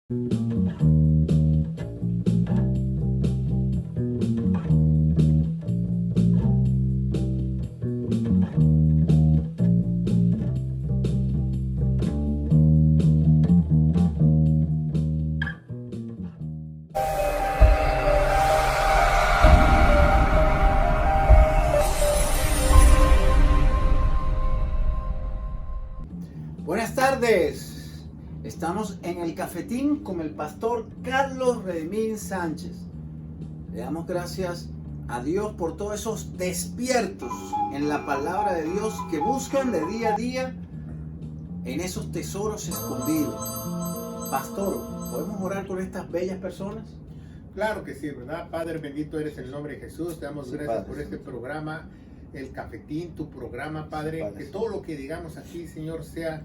Buenas tardes, estamos en el cafetín con el pastor Carlos Redimín Sánchez. Le damos gracias a Dios por todos esos despiertos en la palabra de Dios que buscan de día a día en esos tesoros escondidos. Pastor, ¿podemos orar por estas bellas personas? Claro que sí, ¿verdad? Padre bendito eres en el nombre de Jesús. Te damos gracias por este programa, el cafetín, tu programa, Padre. Que todo lo que digamos aquí, Señor, sea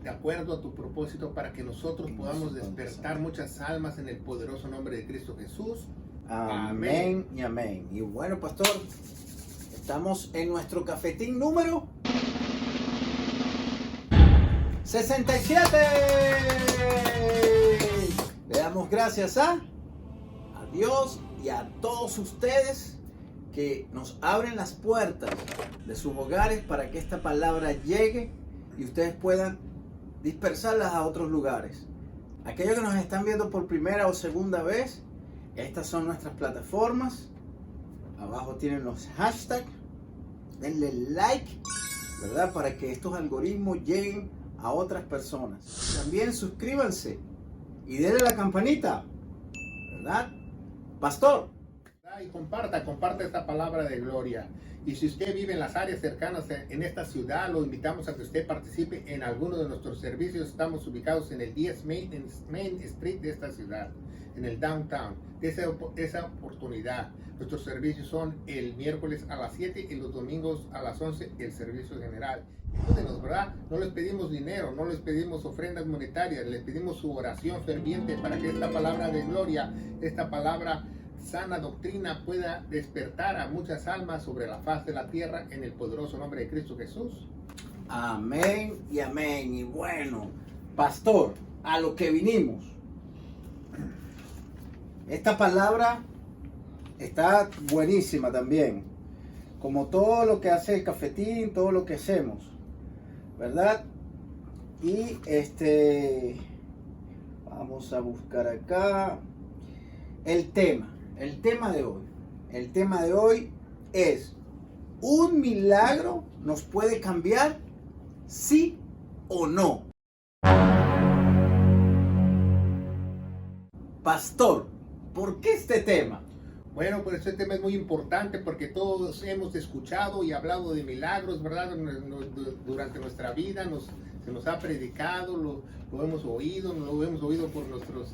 de acuerdo a tu propósito para que nosotros podamos despertar muchas almas en el poderoso nombre de Cristo Jesús. Amén y amén. Y bueno, pastor, estamos en nuestro cafetín número 67. Le damos gracias a Dios y a todos ustedes que nos abren las puertas de sus hogares para que esta palabra llegue y ustedes puedan dispersarlas a otros lugares. Aquellos que nos están viendo por primera o segunda vez, estas son nuestras plataformas. Abajo tienen los hashtags. Denle like, ¿verdad? Para que estos algoritmos lleguen a otras personas. También suscríbanse y denle la campanita, ¿verdad? Pastor. Y comparta esta palabra de gloria. Y si usted vive en las áreas cercanas en esta ciudad, lo invitamos a que usted participe en alguno de nuestros servicios. Estamos ubicados en el 10 Main Street de esta ciudad, en el downtown. De esa oportunidad, nuestros servicios son el miércoles a las 7 y los domingos a las 11 el servicio general. Ayúdenos, ¿verdad? No les pedimos dinero, no les pedimos ofrendas monetarias, les pedimos su oración ferviente para que esta palabra de gloria, esta palabra sana doctrina pueda despertar a muchas almas sobre la faz de la tierra en el poderoso nombre de Cristo Jesús. Amén y amén. Y bueno, pastor, a lo que vinimos. Esta palabra está buenísima también. Como todo lo que hace el cafetín, todo lo que hacemos, ¿verdad? Y vamos a buscar acá el tema de hoy. El tema de hoy es: ¿un milagro nos puede cambiar? ¿Sí o no? Pastor, ¿por qué este tema? Bueno, pues este tema es muy importante porque todos hemos escuchado y hablado de milagros, ¿verdad? Durante nuestra vida se nos ha predicado, lo hemos oído por nuestros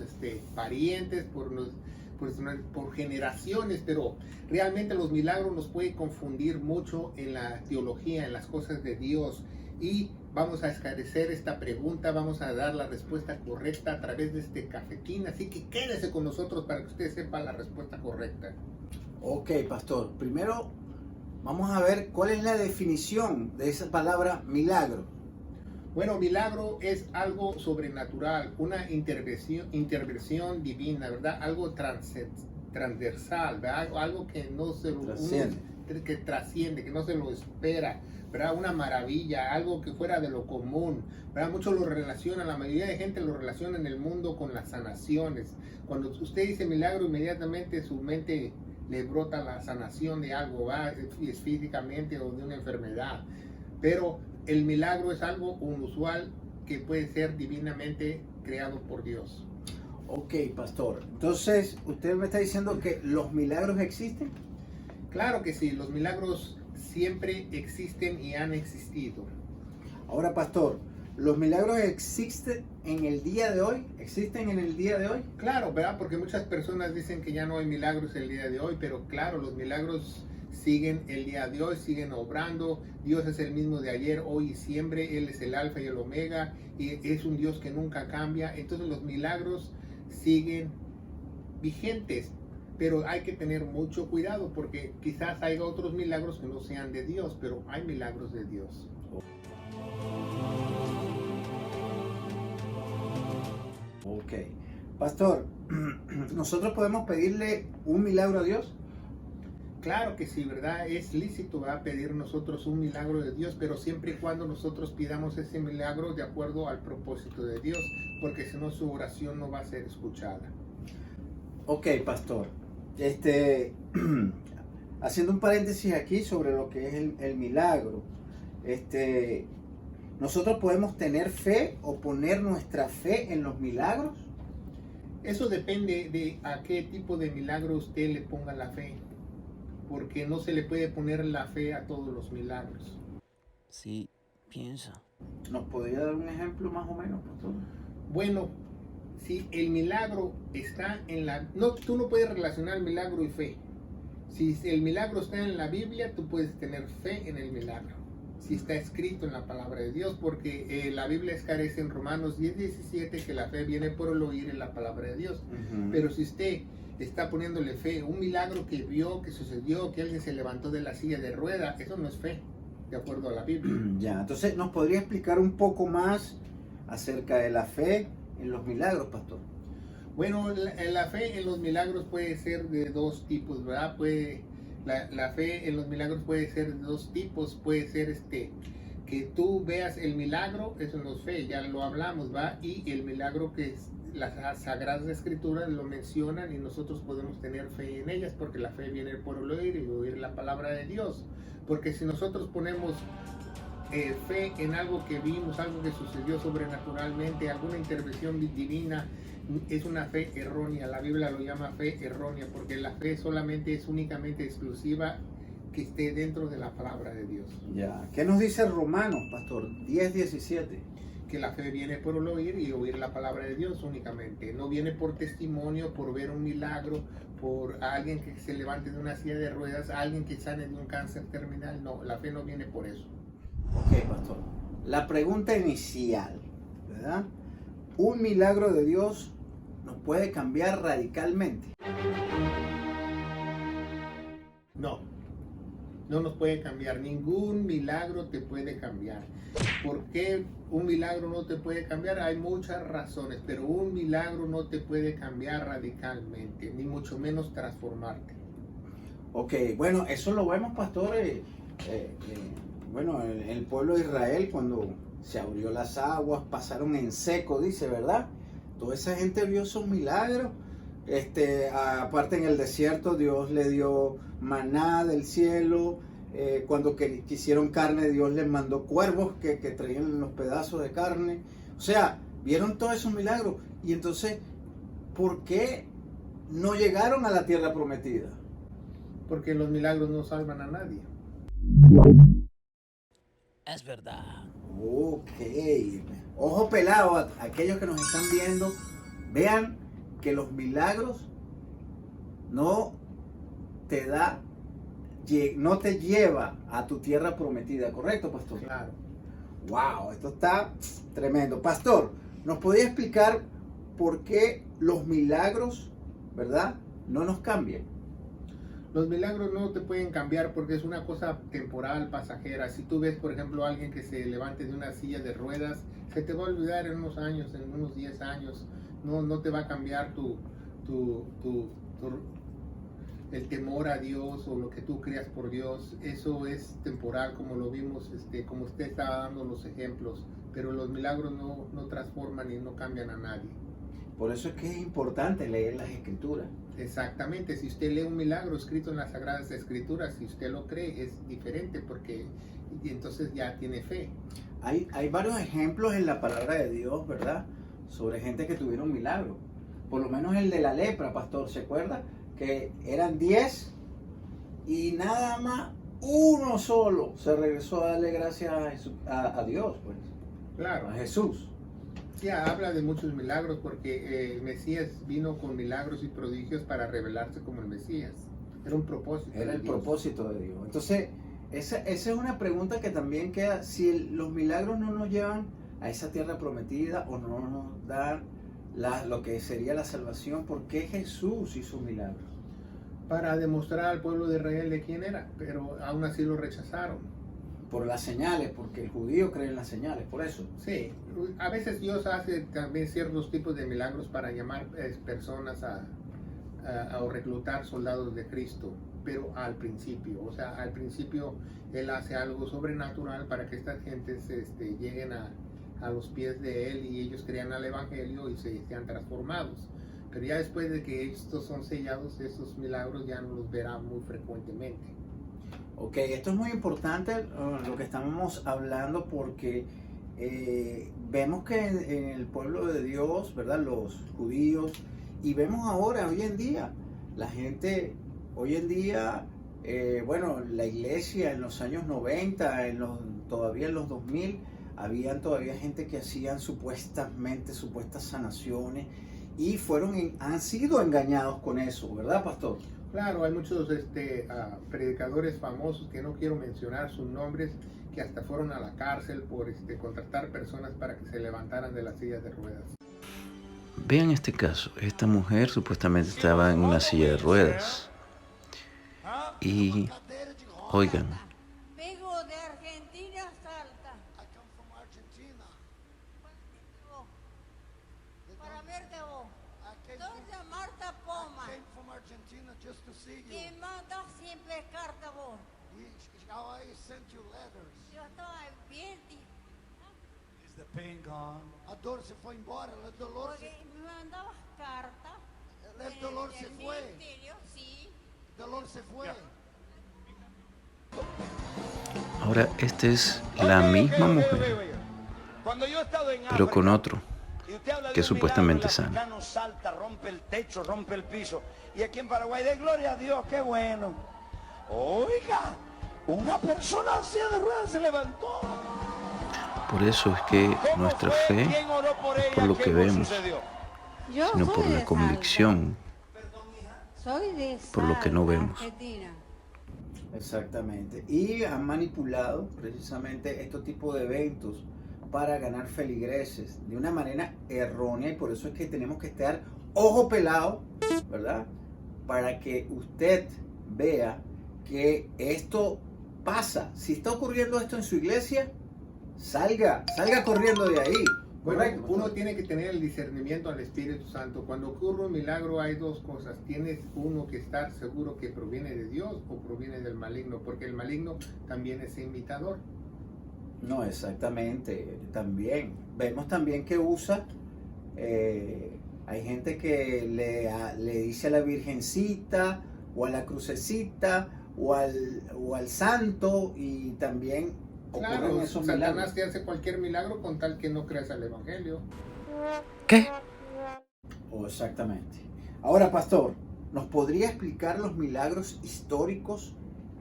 parientes, por generaciones, pero realmente los milagros nos pueden confundir mucho en la teología, en las cosas de Dios. Y vamos a esclarecer esta pregunta, vamos a dar la respuesta correcta a través de este cafetín, así que quédese con nosotros para que usted sepa la respuesta correcta. Ok, pastor, primero vamos a ver cuál es la definición de esa palabra milagro. Bueno, milagro es algo sobrenatural, una intervención divina, ¿verdad? Algo transversal, ¿verdad? Algo que no se lo trasciende, que no se lo espera, ¿verdad? Una maravilla, algo que fuera de lo común, ¿verdad? Muchos lo relacionan, la mayoría de gente lo relaciona en el mundo con las sanaciones. Cuando usted dice milagro, inmediatamente su mente le brota la sanación de algo, ¿verdad? Es físicamente o de una enfermedad. Pero el milagro es algo inusual que puede ser divinamente creado por Dios. Ok, pastor. Entonces, ¿usted me está diciendo que los milagros existen? Claro que sí, los milagros siempre existen y han existido. Ahora, pastor, ¿los milagros existen en el día de hoy? ¿Existen en el día de hoy? Claro, ¿verdad? Porque muchas personas dicen que ya no hay milagros el día de hoy, pero claro, los milagros siguen el día de hoy, siguen obrando. Dios es el mismo de ayer, hoy y siempre. Él es el alfa y el omega y es un Dios que nunca cambia. Entonces los milagros siguen vigentes, pero hay que tener mucho cuidado porque quizás haya otros milagros que no sean de Dios, pero hay milagros de Dios. Ok, Pastor, ¿nosotros podemos pedirle un milagro a Dios? Claro que sí, ¿verdad? Es lícito, ¿verdad? Pedir nosotros un milagro de Dios, pero siempre y cuando nosotros pidamos ese milagro de acuerdo al propósito de Dios, porque si no su oración no va a ser escuchada. Ok, pastor. Haciendo un paréntesis aquí sobre lo que es el milagro. ¿Nosotros podemos tener fe o poner nuestra fe en los milagros? Eso depende de a qué tipo de milagro usted le ponga la fe, porque no se le puede poner la fe a todos los milagros. Sí, piensa. ¿Nos podría dar un ejemplo más o menos, pastor? Bueno, si el milagro está en la... No, tú no puedes relacionar milagro y fe. Si el milagro está en la Biblia, tú puedes tener fe en el milagro. Si está escrito en la palabra de Dios, porque la Biblia esclarece en Romanos 10:17 que la fe viene por el oír en la palabra de Dios. Pero si usted está poniéndole fe, un milagro que vio, que sucedió, que alguien se levantó de la silla de rueda, eso no es fe, de acuerdo a la Biblia. Ya, entonces, ¿nos podría explicar un poco más acerca de la fe en los milagros, pastor? Bueno, la fe en los milagros puede ser de dos tipos, ¿verdad? La fe en los milagros puede ser de dos tipos. Puede ser que tú veas el milagro, eso no es fe, ya lo hablamos, ¿va? Y el milagro que las Sagradas Escrituras lo mencionan y nosotros podemos tener fe en ellas, porque la fe viene por el oír y oír la palabra de Dios. Porque si nosotros ponemos fe en algo que vimos, algo que sucedió sobrenaturalmente, alguna intervención divina, es una fe errónea. La Biblia lo llama fe errónea, porque la fe solamente es únicamente exclusiva que esté dentro de la palabra de Dios. Ya, ¿qué nos dice Romanos, pastor? 10:17. Que la fe viene por el oír y oír la palabra de Dios únicamente. No viene por testimonio, por ver un milagro, por alguien que se levante de una silla de ruedas, alguien que sane de un cáncer terminal. No, la fe no viene por eso. Ok, pastor. La pregunta inicial, ¿verdad? ¿Un milagro de Dios nos puede cambiar radicalmente? No, no nos puede cambiar. Ningún milagro te puede cambiar. ¿Por qué un milagro no te puede cambiar? Hay muchas razones, pero un milagro no te puede cambiar radicalmente, ni mucho menos transformarte. Ok, bueno, eso lo vemos, pastor. Bueno, el pueblo de Israel, cuando se abrió las aguas, pasaron en seco, dice, ¿verdad? Toda esa gente vio esos milagros. Aparte, en el desierto, Dios le dio maná del cielo. Cuando quisieron carne, Dios les mandó cuervos que traían los pedazos de carne. O sea, vieron todos esos milagros. Y entonces, ¿por qué no llegaron a la tierra prometida? Porque los milagros no salvan a nadie. Es verdad. Ok. Ojo pelado a aquellos que nos están viendo. Vean que los milagros no te lleva a tu tierra prometida, ¿correcto, pastor? Claro. Wow, esto está tremendo. Pastor, ¿nos podría explicar por qué los milagros, verdad, no nos cambian? Los milagros no te pueden cambiar porque es una cosa temporal, pasajera. Si tú ves, por ejemplo, a alguien que se levante de una silla de ruedas, se te va a olvidar en unos años, en unos 10 años. No te va a cambiar el temor a Dios o lo que tú creas por Dios. Eso es temporal, como lo vimos, como usted estaba dando los ejemplos. Pero los milagros no transforman y no cambian a nadie. Por eso es que es importante leer las Escrituras. Exactamente, si usted lee un milagro escrito en las Sagradas Escrituras, si usted lo cree, es diferente porque entonces ya tiene fe. Hay varios ejemplos en la palabra de Dios, ¿verdad? Sobre gente que tuvieron milagros. Por lo menos el de la lepra, pastor, ¿se acuerda? Que eran 10 y nada más uno solo se regresó a darle gracias a Dios, pues. Claro. A Jesús. Ya habla de muchos milagros porque el Mesías vino con milagros y prodigios para revelarse como el Mesías. Era un propósito. Era el propósito de Dios. Entonces, esa es una pregunta que también queda. Si los milagros no nos llevan a esa tierra prometida o no nos dan lo que sería la salvación, ¿por qué Jesús hizo milagros? Para demostrar al pueblo de Israel de quién era, pero aún así lo rechazaron. Por las señales, porque el judío cree en las señales, por eso. Sí, a veces Dios hace también ciertos tipos de milagros para llamar personas a reclutar soldados de Cristo, pero al principio, o sea, al principio Él hace algo sobrenatural para que estas gentes lleguen a los pies de Él y ellos crean al Evangelio y sean transformados. Pero ya después de que estos son sellados, esos milagros ya no los verán muy frecuentemente. Ok, esto es muy importante lo que estamos hablando porque vemos que en el pueblo de Dios, ¿verdad? Los judíos, y vemos ahora, hoy en día, la gente, hoy en día, bueno, la iglesia en los años 90, todavía en los 2000, habían todavía gente que hacían supuestas sanaciones y han sido engañados con eso, ¿verdad, pastor? Claro, hay muchos predicadores famosos que no quiero mencionar sus nombres, que hasta fueron a la cárcel por contratar personas para que se levantaran de las sillas de ruedas. Vean este caso. Esta mujer supuestamente estaba en una silla de ruedas. Y, oigan, Vengo de Argentina, Salta. I come from Argentina. Para verte a vos. I came Soy de Marta Poma. from Argentina just to see you. Que manda siempre carta a vos. How I sent you letters. Yo estaba bien, Is the pain gone? A dor se foi embora. A dolor porque me mandabas carta. El dolor se fue. Ministerio, sí. dolor se fue. ahora esta es la misma mujer, Cuando yo he estado en pero con África, otro. y usted habla de que un supuestamente milagro, el sana. africano salta, rompe el techo, rompe el piso. Y aquí en Paraguay, de gloria a Dios, qué bueno. Oiga, una persona en silla de ruedas se levantó. Por eso es que ¿Cómo nuestra fue? fe, ¿Quién oró por ella? por lo ¿Qué que no vemos, sucedió? Yo sino soy por de la Salta. convicción, Soy de por lo que no Salta, vemos. Argentina. Exactamente. Y han manipulado precisamente estos tipos de eventos para ganar feligreses de una manera errónea, y por eso es que tenemos que estar ojo pelado, ¿verdad? Para que usted vea que esto pasa. Si está ocurriendo esto en su iglesia, salga corriendo de ahí. Bueno, Correcto. uno tiene que tener el discernimiento al Espíritu Santo. Cuando ocurre un milagro hay dos cosas. Tienes uno que estar seguro que proviene de Dios o proviene del maligno, porque el maligno también es imitador. No, exactamente. También vemos también que usa. Hay gente que le dice a la Virgencita o a la Crucecita o al Santo, y también ocurren Claro, esos Satanás milagros. te hace cualquier milagro con tal que no creas al Evangelio. ¿Qué? Oh, exactamente. Ahora, pastor, ¿nos podría explicar los milagros históricos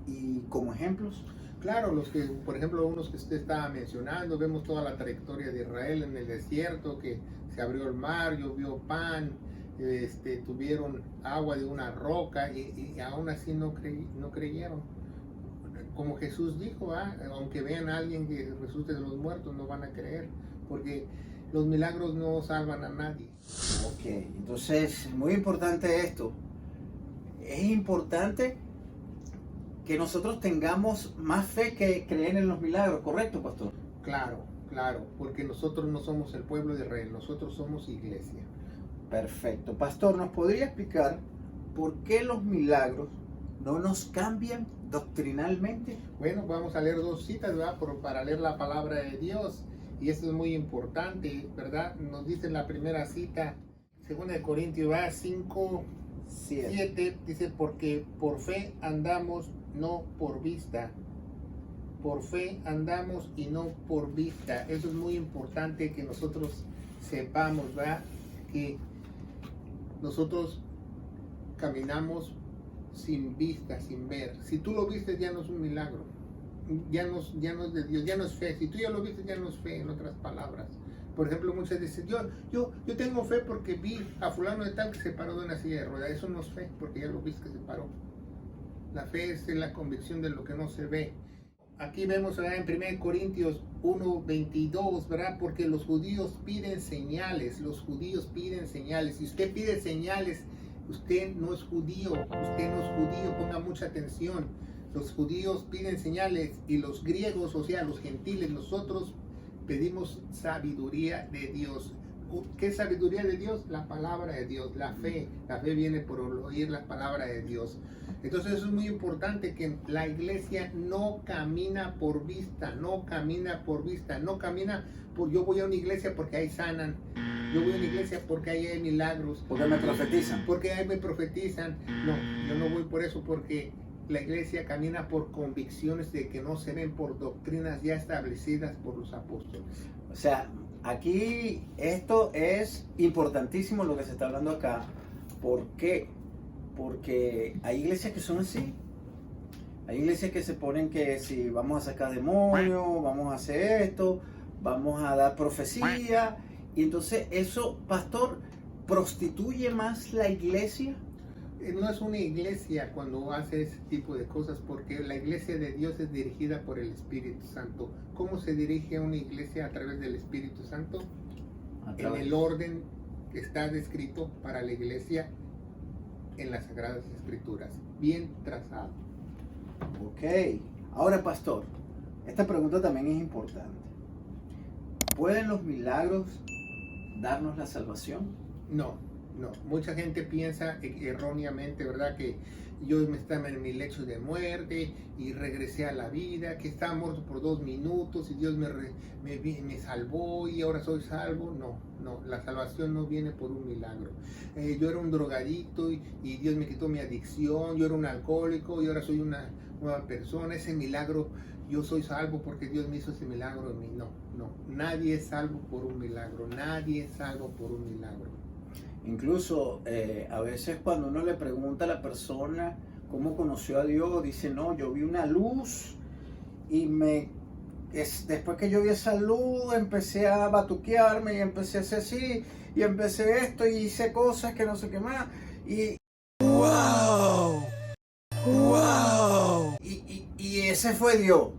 y como ejemplos? Claro, los que, por ejemplo, unos que usted estaba mencionando, vemos toda la trayectoria de Israel en el desierto, que se abrió el mar, llovió pan, tuvieron agua de una roca y aún así no creyeron. Como Jesús dijo, aunque vean a alguien que resucite de los muertos, no van a creer, porque los milagros no salvan a nadie. Ok, entonces, muy importante esto. Es importante que nosotros tengamos más fe que creer en los milagros, ¿correcto, pastor? Claro, porque nosotros no somos el pueblo de Israel, nosotros somos iglesia. Perfecto. Pastor, ¿nos podría explicar por qué los milagros no nos cambian doctrinalmente? Bueno, vamos a leer dos citas, ¿verdad? Para leer la palabra de Dios. Y esto es muy importante, ¿verdad? Nos dice en la primera cita, 2 de Corintios 5, 7, dice, porque por fe andamos, no por vista. Por fe andamos y no por vista. Eso es muy importante que nosotros sepamos, ¿verdad? Que nosotros caminamos sin vista, sin ver. Si tú lo viste, ya no es un milagro. Ya no es de Dios, ya no es fe. Si tú ya lo viste, ya no es fe, en otras palabras. Por ejemplo, muchos dicen, yo tengo fe porque vi a fulano de tal que se paró de una silla de ruedas. Eso no es fe, porque ya lo viste que se paró. La fe es la convicción de lo que no se ve. Aquí vemos, ¿verdad? En 1 Corintios 1:22, ¿verdad? Porque los judíos piden señales, Si usted pide señales, usted no es judío, ponga mucha atención. Los judíos piden señales y los griegos, o sea, los gentiles, nosotros pedimos sabiduría de Dios. ¿Qué es sabiduría de Dios? La palabra de Dios, la fe. La fe viene por oír la palabra de Dios. Entonces eso es muy importante, que la iglesia no camina por vista, no camina por vista, no camina por yo voy a una iglesia porque ahí sanan, yo voy a una iglesia porque ahí hay milagros. Porque me profetizan. Porque ahí me profetizan. No, yo no voy por eso, porque la iglesia camina por convicciones de que no se ven por doctrinas ya establecidas por los apóstoles. O sea, aquí esto es importantísimo lo que se está hablando acá. ¿Por qué? Porque hay iglesias que son así. Hay iglesias que se ponen que si vamos a sacar demonios, vamos a hacer esto, vamos a dar profecía. Y entonces eso, pastor, prostituye más la iglesia. No es una iglesia cuando hace ese tipo de cosas, porque la iglesia de Dios es dirigida por el Espíritu Santo. ¿Cómo se dirige a una iglesia a través del Espíritu Santo? En el orden que está descrito para la iglesia en las Sagradas Escrituras, bien trazado. Ok. Ahora, pastor, esta pregunta también es importante. ¿Pueden los milagros darnos la salvación? No, no. Mucha gente piensa erróneamente, ¿verdad? Que yo estaba en mi lecho de muerte y regresé a la vida, que estaba muerto por 2 minutos y Dios me salvó y ahora soy salvo. No, no, la salvación no viene por un milagro. Yo era un drogadicto y Dios me quitó mi adicción, yo era un alcohólico y ahora soy una nueva persona. Ese milagro, yo soy salvo porque Dios me hizo ese milagro en mí. No, no, nadie es salvo por un milagro, nadie es salvo por un milagro. Incluso a veces cuando uno le pregunta a la persona cómo conoció a Dios, dice, no, yo vi una luz y después que yo vi esa luz empecé a batuquearme y empecé a hacer así y empecé esto y hice cosas que no sé qué más y ¡wow! ¡Wow! Y ese fue Dios.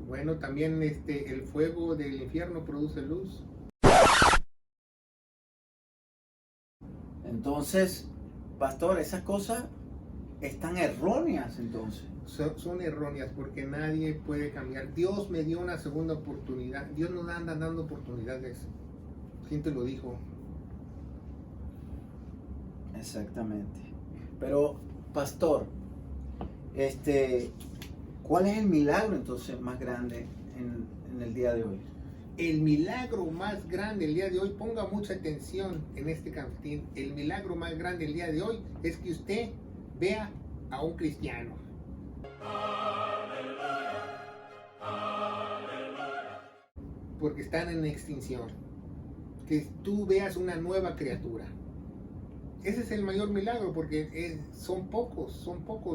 Bueno, también el fuego del infierno produce luz. Entonces, pastor, esas cosas están erróneas entonces. Son erróneas porque nadie puede cambiar. Dios me dio una segunda oportunidad. Dios nos anda dando oportunidades. ¿Quién te lo dijo? Exactamente. Pero, pastor, ¿cuál es el milagro entonces más grande en el día de hoy? El milagro más grande el día de hoy, ponga mucha atención en este cafetín. El milagro más grande el día de hoy es que usted vea a un cristiano. Porque están en extinción. Que tú veas una nueva criatura. Ese es el mayor milagro, porque son pocos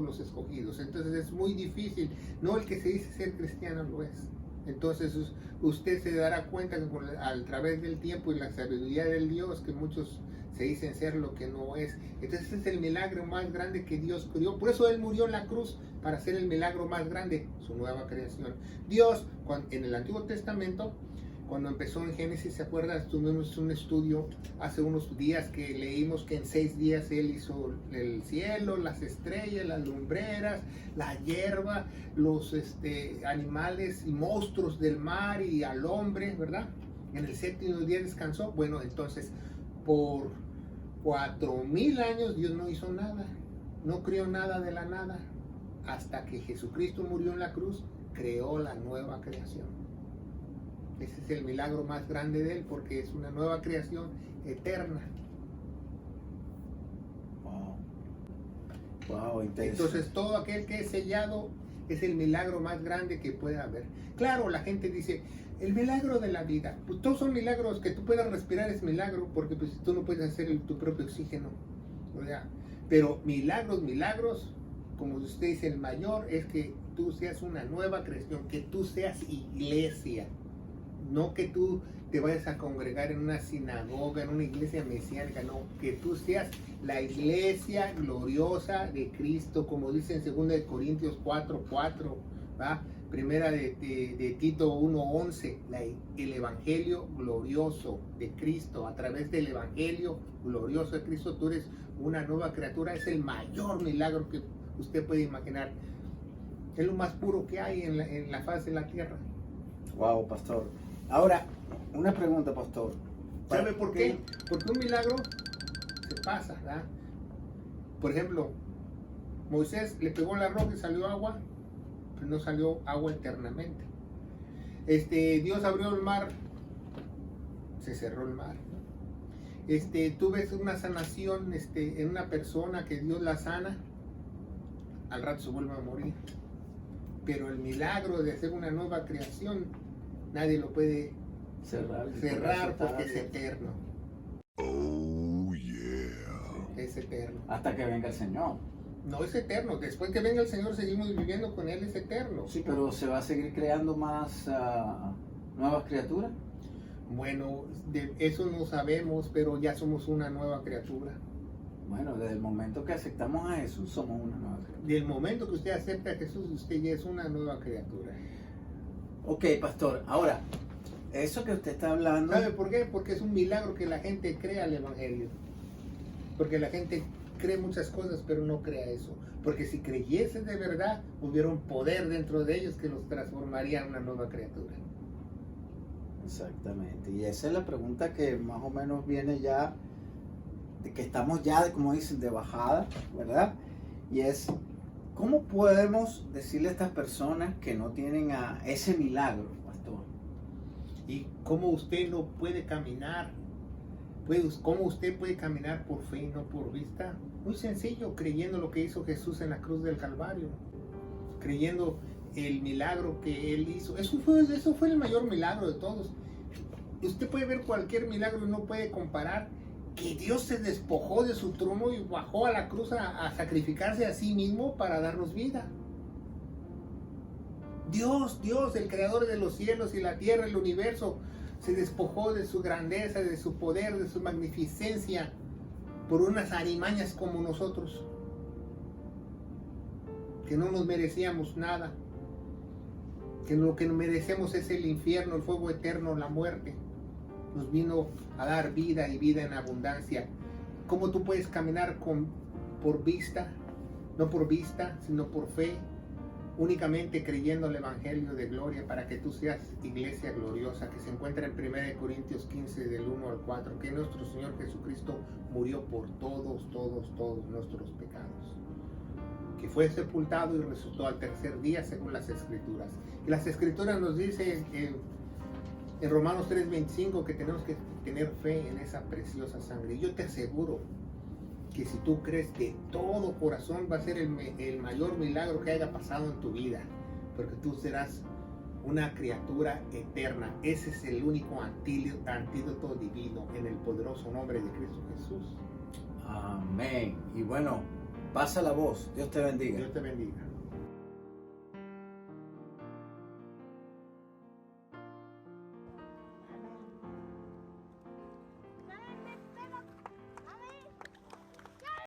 los escogidos. Entonces es muy difícil. No el que se dice ser cristiano lo es. Entonces usted se dará cuenta que a través del tiempo y la sabiduría del Dios, que muchos se dicen ser lo que no es. Entonces ese es el milagro más grande que Dios creó. Por eso Él murió en la cruz, para hacer el milagro más grande, su nueva creación. Dios, en el Antiguo Testamento, cuando empezó en Génesis, ¿se acuerdan? Tuvimos un estudio hace unos días que leímos que en 6 días Él hizo el cielo, las estrellas, las lumbreras, la hierba, los animales y monstruos del mar y al hombre, ¿verdad? En el 7º día descansó. Bueno, entonces, por 4000 años Dios no hizo nada, no creó nada de la nada, hasta que Jesucristo murió en la cruz, creó la nueva creación. Ese es el milagro más grande de Él, porque es una nueva creación eterna. Wow, interesante. Entonces todo aquel que es sellado es el milagro más grande que puede haber. Claro, la gente dice, el milagro de la vida. Pues todos son milagros, que tú puedas respirar es milagro, porque pues tú no puedes hacer tu propio oxígeno. O sea, pero milagros, como usted dice, el mayor es que tú seas una nueva creación, que tú seas iglesia. No que tú te vayas a congregar en una sinagoga, en una iglesia mesiánica, no, que tú seas la iglesia gloriosa de Cristo, como dice en 2 Corintios 4:4, ¿va? Primera de Tito 1:11, el evangelio glorioso de Cristo. A través del evangelio glorioso de Cristo tú eres una nueva criatura. Es el mayor milagro que usted puede imaginar. Es lo más puro que hay en la faz de la tierra. Wow, pastor. Ahora, una pregunta, pastor. ¿Sabe por qué? Porque un milagro se pasa, ¿verdad? Por ejemplo, Moisés le pegó la roca y salió agua, pero no salió agua eternamente. Dios abrió el mar, se cerró el mar. Tú ves una sanación en una persona que Dios la sana, al rato se vuelve a morir. Pero el milagro de hacer una nueva creación, nadie lo puede cerrar porque es eterno. Oh, yeah. Es eterno. Hasta que venga el Señor. No es eterno. Después que venga el Señor seguimos viviendo con Él, es eterno. Sí, pero ¿se va a seguir creando más nuevas criaturas? Bueno, de eso no sabemos, pero ya somos una nueva criatura. Bueno, desde el momento que aceptamos a Jesús, somos una nueva criatura. Del momento que usted acepta a Jesús, usted ya es una nueva criatura. Ok, pastor. Ahora, eso que usted está hablando... ¿Sabe por qué? Porque es un milagro que la gente crea el Evangelio. Porque la gente cree muchas cosas, pero no crea eso. Porque si creyesen de verdad, hubiera un poder dentro de ellos que los transformaría en una nueva criatura. Exactamente. Y esa es la pregunta que más o menos viene ya, de que estamos ya, como dicen, de bajada, ¿verdad? Y es, ¿cómo podemos decirle a estas personas que no tienen a ese milagro, pastor? ¿Y cómo usted no puede caminar? ¿Cómo usted puede caminar por fe y no por vista? Muy sencillo, creyendo lo que hizo Jesús en la cruz del Calvario. Creyendo el milagro que Él hizo. Eso fue el mayor milagro de todos. Usted puede ver cualquier milagro y no puede comparar que Dios se despojó de su trono y bajó a la cruz a sacrificarse a sí mismo para darnos vida. Dios, el creador de los cielos y la tierra, el universo, se despojó de su grandeza, de su poder, de su magnificencia, por unas arimañas como nosotros, que no nos merecíamos nada, que lo que merecemos es el infierno, el fuego eterno, la muerte. Nos vino a dar vida y vida en abundancia. ¿Cómo tú puedes caminar por vista? No por vista, sino por fe, únicamente creyendo el Evangelio de gloria, para que tú seas iglesia gloriosa, que se encuentra en 1 Corintios 15 del 1 al 4, que nuestro Señor Jesucristo murió por todos nuestros pecados, que fue sepultado y resucitó al tercer día según las Escrituras. Y las Escrituras nos dicen en Romanos 3:25 que tenemos que tener fe en esa preciosa sangre. Y yo te aseguro que si tú crees de todo corazón, va a ser el mayor milagro que haya pasado en tu vida, porque tú serás una criatura eterna. Ese es el único antídoto divino, en el poderoso nombre de Cristo Jesús. Amén. Y bueno, pasa la voz. Dios te bendiga. Dios te bendiga.